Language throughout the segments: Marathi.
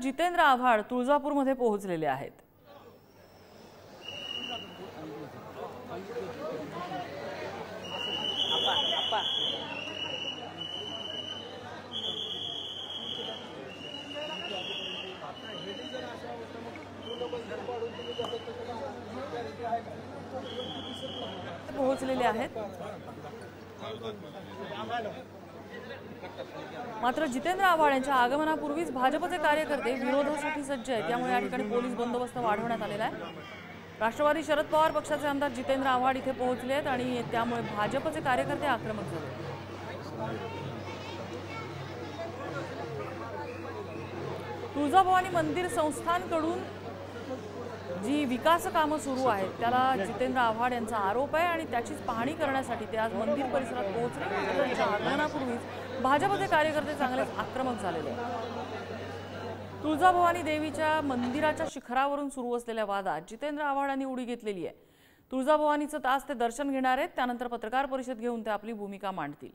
जितेंद्र आव्हाड तुळजापूरमध्ये पोहोचलेले आहेत। मात्र जितेंद्र आव्हाड यांच्या आगमनापूर्वीच भाजपचे कार्यकर्ते विरोधासाठी सज्ज आहेत, त्यामुळे या ठिकाणी पोलीस बंदोबस्त वाढवण्यात आलेला आहे। राष्ट्रवादी शरद पवार पक्षाचे आमदार जितेंद्र आव्हाड इथे पोहोचले आहेत आणि त्यामुळे भाजपचे कार्यकर्ते आक्रमक झाले। तुळजाभवानी मंदिर संस्थानकडून जी विकास कामं सुरू आहेत त्याला जितेंद्र आव्हाड यांचा आरोप आहे आणि त्याचीच पाहणी करण्यासाठी ते आज मंदिर परिसरात पोहोचले। त्यांच्या आगमनापूर्वीच भाजपचे कार्यकर्ते चांगलेच आक्रमक झालेले आहेत। तुळजाभवानी देवीच्या मंदिराच्या शिखरावरून सुरू असलेल्या वादात जितेंद्र आव्हाड यांनी उडी घेतलेली आहे। तुळजाभवानीचं तास ते दर्शन घेणार आहेत, त्यानंतर पत्रकार परिषद घेऊन ते आपली भूमिका मांडतील।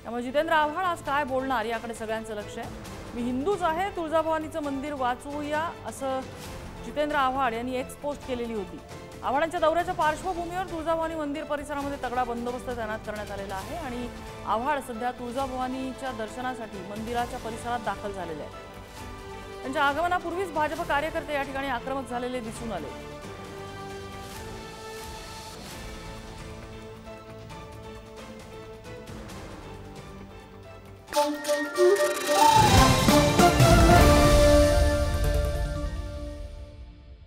त्यामुळे जितेंद्र आव्हाड आज काय बोलणार याकडे सगळ्यांचं लक्ष आहे। मी हिंदूच आहे, तुळजाभवानीचं मंदिर वाचवूया असं जितेंद्र आव्हाड यांनी एक पोस्ट केलेली होती। आव्हाडांच्या दौऱ्याच्या पार्श्वभूमीवर तुळजाभवानी मंदिर परिसरामध्ये तगडा बंदोबस्त तैनात करण्यात आलेला आहे आणि आव्हाड सध्या तुळजाभवानीच्या दर्शनासाठी मंदिराच्या परिसरात दाखल झालेले आहेत। त्यांच्या आगमनापूर्वीच भाजप कार्यकर्ते या ठिकाणी आक्रमक झालेले दिसून आले।